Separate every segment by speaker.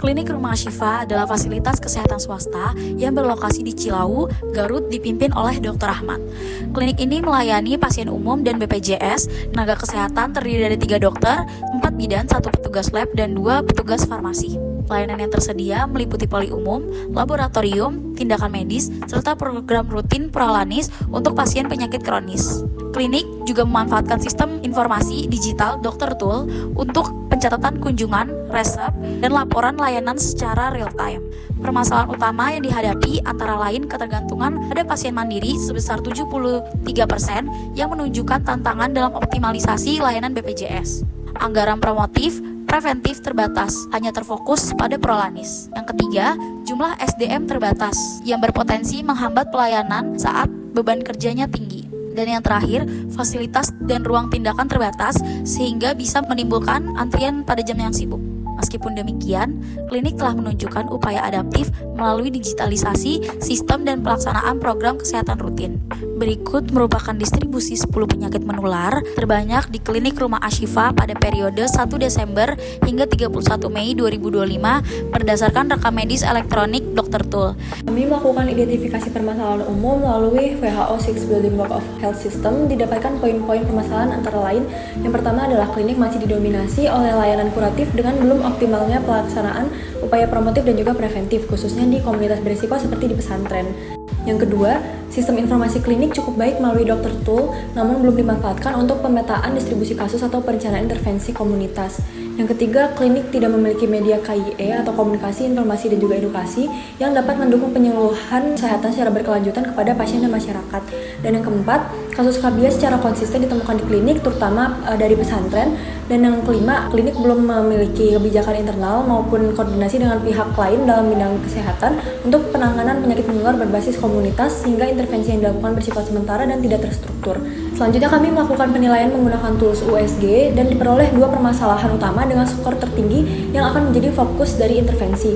Speaker 1: Klinik Rumah Ashifa adalah fasilitas kesehatan swasta yang berlokasi di Cilawu, Garut, dipimpin oleh Dr. Ahmad. Klinik ini melayani pasien umum dan BPJS. Tenaga kesehatan terdiri dari 3 dokter, 4 bidan, 1 petugas lab, dan 2 petugas farmasi. Pelayanan yang tersedia meliputi poli umum, laboratorium, tindakan medis, serta program rutin pralanis untuk pasien penyakit kronis. Klinik juga memanfaatkan sistem informasi digital Dr. Tool untuk pencatatan kunjungan, resep, dan laporan layanan secara real time. Permasalahan utama yang dihadapi antara lain ketergantungan pada pasien mandiri sebesar 73% yang menunjukkan tantangan dalam optimalisasi layanan BPJS. Anggaran promotif preventif terbatas, hanya terfokus pada prolanis. Yang ketiga, jumlah SDM terbatas yang berpotensi menghambat pelayanan saat beban kerjanya tinggi. Dan yang terakhir, fasilitas dan ruang tindakan terbatas sehingga bisa menimbulkan antrian pada jam yang sibuk. Meskipun demikian, klinik telah menunjukkan upaya adaptif melalui digitalisasi sistem dan pelaksanaan program kesehatan rutin. Berikut merupakan distribusi 10 penyakit menular terbanyak di Klinik Rumah Ashifa pada periode 1 Desember hingga 31 Mei 2025 berdasarkan rekam medis elektronik Dr. Tool.
Speaker 2: Kami melakukan identifikasi permasalahan umum melalui WHO 6 Building Block of Health System. Didapatkan poin-poin permasalahan antara lain. Yang pertama adalah klinik masih didominasi oleh layanan kuratif dengan belum optimalnya pelaksanaan upaya promotif dan juga preventif, khususnya di komunitas berisiko seperti di pesantren. Yang kedua, sistem informasi klinik cukup baik melalui Dr. Tool, namun belum dimanfaatkan untuk pemetaan distribusi kasus atau perencanaan intervensi komunitas. Yang ketiga, klinik tidak memiliki media KIE atau komunikasi, informasi, dan juga edukasi yang dapat mendukung penyuluhan kesehatan secara berkelanjutan kepada pasien dan masyarakat. Dan yang keempat, kasus KBS secara konsisten ditemukan di klinik, terutama dari pesantren. Dan yang kelima, klinik belum memiliki kebijakan internal maupun koordinasi dengan pihak lain dalam bidang kesehatan untuk penanganan penyakit menular berbasis komunitas, sehingga intervensi yang dilakukan bersifat sementara dan tidak terstruktur. Selanjutnya kami melakukan penilaian menggunakan tools USG dan diperoleh 2 permasalahan utama dengan skor tertinggi yang akan menjadi fokus dari intervensi.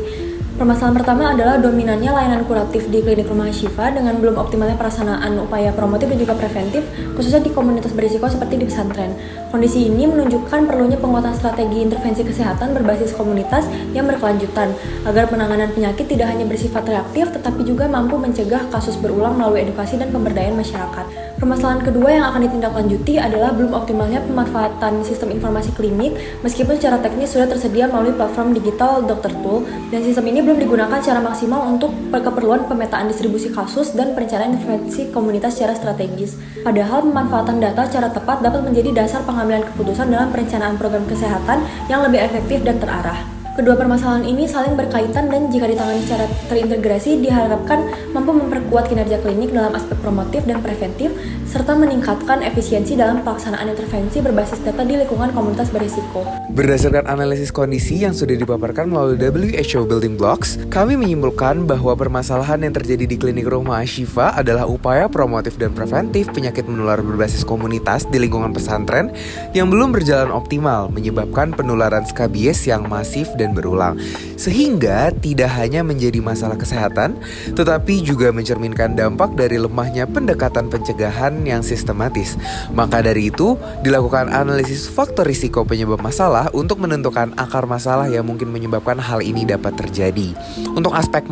Speaker 2: Permasalahan pertama adalah dominannya layanan kuratif di Klinik Rumah Ashifa dengan belum optimalnya pelaksanaan upaya promotif dan juga preventif, khususnya di komunitas berisiko seperti di pesantren. Kondisi ini menunjukkan perlunya penguatan strategi intervensi kesehatan berbasis komunitas yang berkelanjutan, agar penanganan penyakit tidak hanya bersifat reaktif, tetapi juga mampu mencegah kasus berulang melalui edukasi dan pemberdayaan masyarakat. Permasalahan kedua yang akan ditindaklanjuti adalah belum optimalnya pemanfaatan sistem informasi klinik, meskipun secara teknis sudah tersedia melalui platform digital Dr. Tool, dan sistem ini belum digunakan secara maksimal untuk keperluan pemetaan distribusi kasus dan perencanaan intervensi komunitas secara strategis. Padahal pemanfaatan data secara tepat dapat menjadi dasar pengambilan keputusan dalam perencanaan program kesehatan yang lebih efektif dan terarah. Kedua permasalahan ini saling berkaitan dan jika ditangani secara terintegrasi diharapkan mampu memperkuat kinerja klinik dalam aspek promotif dan preventif serta meningkatkan efisiensi dalam pelaksanaan intervensi berbasis data di lingkungan komunitas berisiko.
Speaker 3: Berdasarkan analisis kondisi yang sudah dipaparkan melalui WHO Building Blocks, kami menyimpulkan bahwa permasalahan yang terjadi di Klinik Rumah Ashifa adalah upaya promotif dan preventif penyakit menular berbasis komunitas di lingkungan pesantren yang belum berjalan optimal, menyebabkan penularan skabies yang masif dan berulang, sehingga tidak hanya menjadi masalah kesehatan, tetapi juga mencerminkan dampak dari lemahnya pendekatan pencegahan yang sistematis. Maka dari itu, dilakukan analisis faktor risiko penyebab masalah untuk menentukan akar masalah yang mungkin menyebabkan hal ini dapat terjadi. Untuk aspek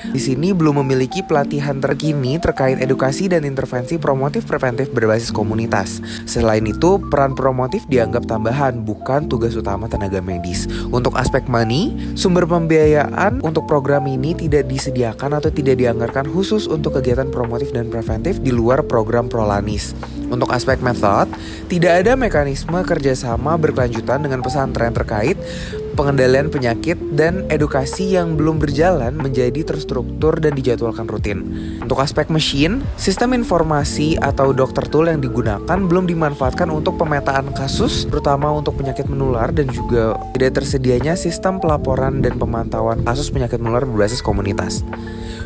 Speaker 3: di sini belum memiliki pelatihan terkini terkait edukasi dan intervensi promotif preventif berbasis komunitas. Selain itu, peran promotif dianggap tambahan, bukan tugas utama tenaga medis. Untuk aspek money, sumber pembiayaan untuk program ini tidak disediakan atau tidak dianggarkan khusus untuk kegiatan promotif dan preventif di luar program Prolanis. Untuk aspek method, tidak ada mekanisme kerjasama berkelanjutan dengan pesantren terkait pengendalian penyakit dan edukasi yang belum berjalan menjadi terstruktur dan dijadwalkan rutin. Untuk aspek mesin, sistem informasi atau Dr. Tool yang digunakan belum dimanfaatkan untuk pemetaan kasus, terutama untuk penyakit menular, dan juga tidak tersedianya sistem pelaporan dan pemantauan kasus penyakit menular berbasis komunitas.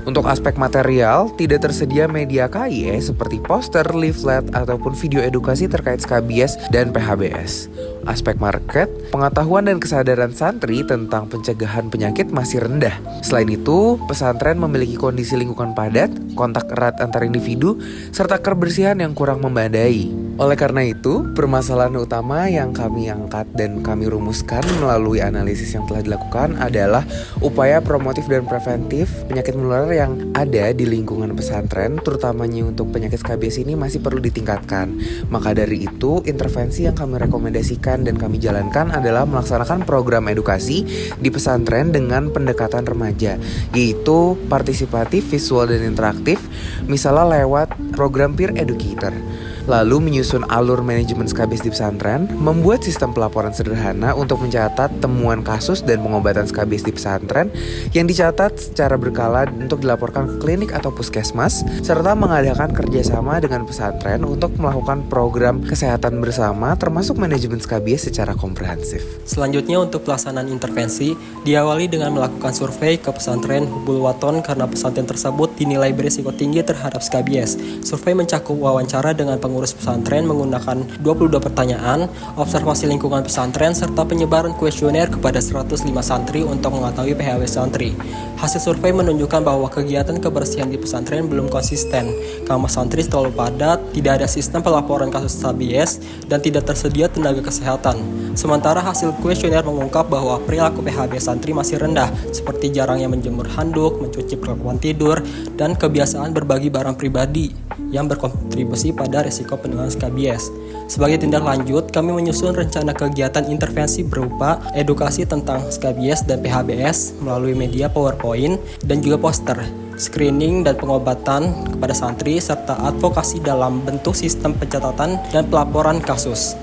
Speaker 3: Untuk aspek material, tidak tersedia media KIE seperti poster, leaflet, ataupun video edukasi terkait skabies dan PHBS. Aspek market, pengetahuan dan kesadaran santri tentang pencegahan penyakit masih rendah. Selain itu, pesantren memiliki kondisi lingkungan padat, kontak erat antar individu, serta kebersihan yang kurang memadai. Oleh karena itu, permasalahan utama yang kami angkat dan kami rumuskan melalui analisis yang telah dilakukan adalah upaya promotif dan preventif penyakit menular yang ada di lingkungan pesantren, terutamanya untuk penyakit SKBS ini masih perlu ditingkatkan. Maka dari itu, intervensi yang kami rekomendasikan dan kami jalankan adalah melaksanakan program edukasi di pesantren dengan pendekatan remaja, yaitu partisipatif, visual, dan interaktif, misalnya lewat program peer educator. Lalu menyusun alur manajemen SKBS di pesantren, membuat sistem pelaporan sederhana untuk mencatat temuan kasus dan pengobatan SKBS di pesantren yang dicatat secara berkala untuk dilaporkan ke klinik atau puskesmas, serta mengadakan kerjasama dengan pesantren untuk melakukan program kesehatan bersama termasuk manajemen SKBS secara komprehensif.
Speaker 4: Selanjutnya untuk pelaksanaan intervensi, diawali dengan melakukan survei ke pesantren Hubul Waton karena pesantren tersebut dinilai berisiko tinggi terhadap SKBS. Survei mencakup wawancara dengan pengurus pesantren menggunakan 22 pertanyaan, observasi lingkungan pesantren, serta penyebaran kuesioner kepada 105 santri untuk mengetahui PHB santri. Hasil survei menunjukkan bahwa kegiatan kebersihan di pesantren belum konsisten. Kamar santri terlalu padat, tidak ada sistem pelaporan kasus SKBS, dan tidak tersedia tenaga kesehatan. Sementara hasil kuesioner mengungkap bahwa perilaku PHB santri masih rendah, seperti jarangnya menjemur handuk, mencuci perlengkapan tidur, dan kebiasaan berbagi barang pribadi yang berkontribusi pada risiko penularan SKBS. Sebagai tindak lanjut, kami menyusun rencana kegiatan intervensi berupa edukasi tentang SKBS dan PHBS melalui media PowerPoint dan juga poster, screening dan pengobatan kepada santri, serta advokasi dalam bentuk sistem pencatatan dan pelaporan kasus.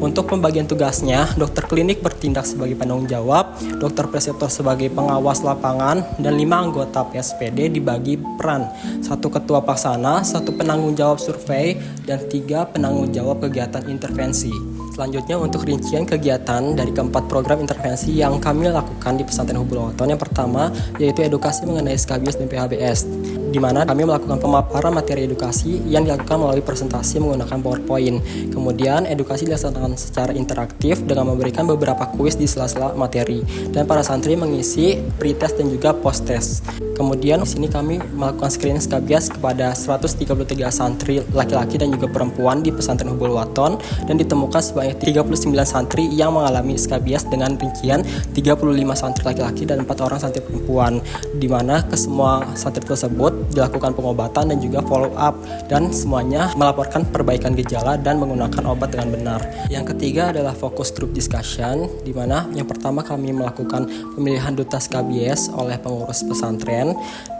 Speaker 4: Untuk pembagian tugasnya, dokter klinik bertindak sebagai penanggung jawab, dokter preceptor sebagai pengawas lapangan, dan 5 anggota PSPD dibagi peran, 1 ketua pelaksana, 1 penanggung jawab survei, dan 3 penanggung jawab kegiatan intervensi. Selanjutnya untuk rincian kegiatan dari keempat program intervensi yang kami lakukan di pesantren Hubul Waton. Yang pertama yaitu edukasi mengenai SKBS dan PHBS, di mana kami melakukan pemaparan materi edukasi yang dilakukan melalui presentasi menggunakan PowerPoint. Kemudian edukasi dilaksanakan secara interaktif dengan memberikan beberapa kuis di sela-sela materi, dan para santri mengisi pretest dan juga post-test. Kemudian di sini kami melakukan screening SKBS kepada 133 santri laki-laki dan juga perempuan di pesantren Hubul Waton, dan ditemukan sebanyak 39 santri yang mengalami SKBS dengan rincian 35 santri laki-laki dan 4 orang santri perempuan, di mana ke semua santri tersebut dilakukan pengobatan dan juga follow up, dan semuanya melaporkan perbaikan gejala dan menggunakan obat dengan benar. Yang ketiga adalah focus group discussion, di mana yang pertama kami melakukan pemilihan duta SKBS oleh pengurus pesantren,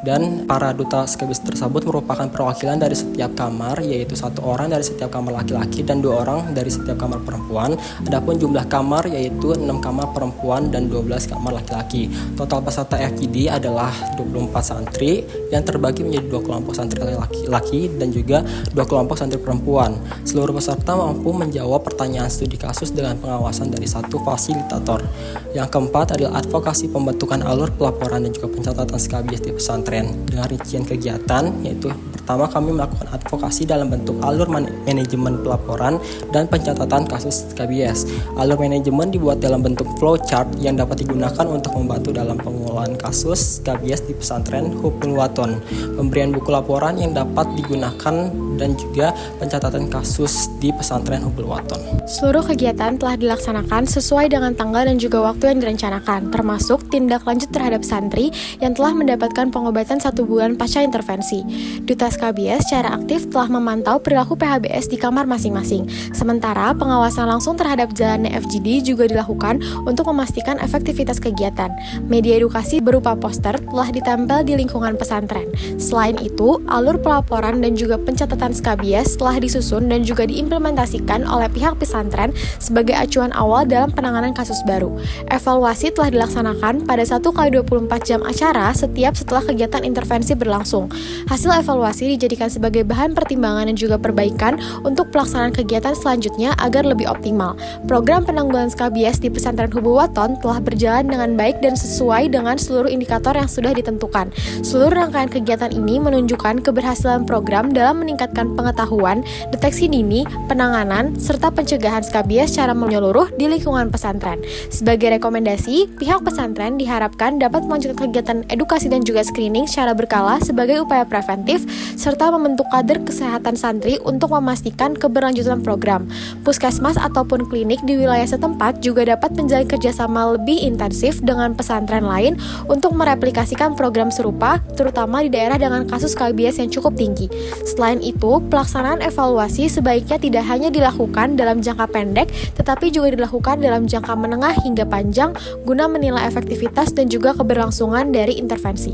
Speaker 4: dan para duta SKBS tersebut merupakan perwakilan dari setiap kamar, yaitu 1 orang dari setiap kamar laki-laki dan 2 orang dari setiap kamar perempuan. Adapun jumlah kamar yaitu 6 kamar perempuan dan 12 kamar laki-laki. Total peserta FGD adalah 24 santri yang terbagi menjadi 2 kelompok santri laki-laki dan juga 2 kelompok santri perempuan. Seluruh peserta mampu menjawab pertanyaan studi kasus dengan pengawasan dari 1 fasilitator. Yang keempat adalah advokasi pembentukan alur pelaporan dan juga pencatatan SKBS di pesantren dengan rincian kegiatan, yaitu pertama kami melakukan advokasi dalam bentuk alur manajemen pelaporan dan pencatatan kasus SKBS. Alur manajemen dibuat dalam bentuk flowchart yang dapat digunakan untuk membantu dalam pengelolaan kasus SKBS di pesantren Hubul Waton, pemberian buku laporan yang dapat digunakan, dan juga pencatatan kasus di pesantren Hubul Waton.
Speaker 5: Seluruh kegiatan telah dilaksanakan sesuai dengan tanggal dan juga waktu yang direncanakan, termasuk tindak lanjut terhadap santri yang telah mendapatkan pengobatan 1 bulan pasca intervensi. Duta SKBS secara aktif telah memantau perilaku PHBS di kamar masing-masing. Sementara pengawasan langsung terhadap jalannya FGD juga dilakukan untuk memastikan efektivitas kegiatan. Media edukasi berupa poster telah ditempel di lingkungan pesantren. Selain itu, alur pelaporan dan juga pencatatan SKBS telah disusun dan juga diimplementasikan oleh pihak pesantren sebagai acuan awal dalam penanganan kasus baru. Evaluasi telah dilaksanakan pada 1x24 jam acara setiap setelah kegiatan intervensi berlangsung. Hasil evaluasi dijadikan sebagai bahan pertimbangan dan juga perbaikan untuk pelaksanaan kegiatan selanjutnya agar lebih optimal. Program penanggulangan SKBS di pesantren Hubul Waton telah berjalan dengan baik dan sesuai dengan seluruh indikator yang sudah ditentukan. Seluruh rangkaian kegiatan ini menunjukkan keberhasilan program dalam meningkatkan pengetahuan, deteksi dini, penanganan, serta pencegahan SKBS secara menyeluruh di lingkungan pesantren. Sebagai rekomendasi, pihak pesantren diharapkan dapat melanjutkan kegiatan edukasi dan juga screening secara berkala sebagai upaya preventif serta membentuk kader kesehatan santri untuk memastikan keberlanjutan program. Puskesmas ataupun klinik di wilayah setempat juga dapat menjalin kerjasama lebih intensif dengan pesantren lain untuk mereplikasikan program serupa, terutama di daerah dengan kasus KBS yang cukup tinggi. Selain itu, pelaksanaan evaluasi sebaiknya tidak hanya dilakukan dalam jangka pendek, tetapi juga dilakukan dalam jangka menengah hingga panjang guna menilai efektivitas dan juga keberlangsungan dari intervensi.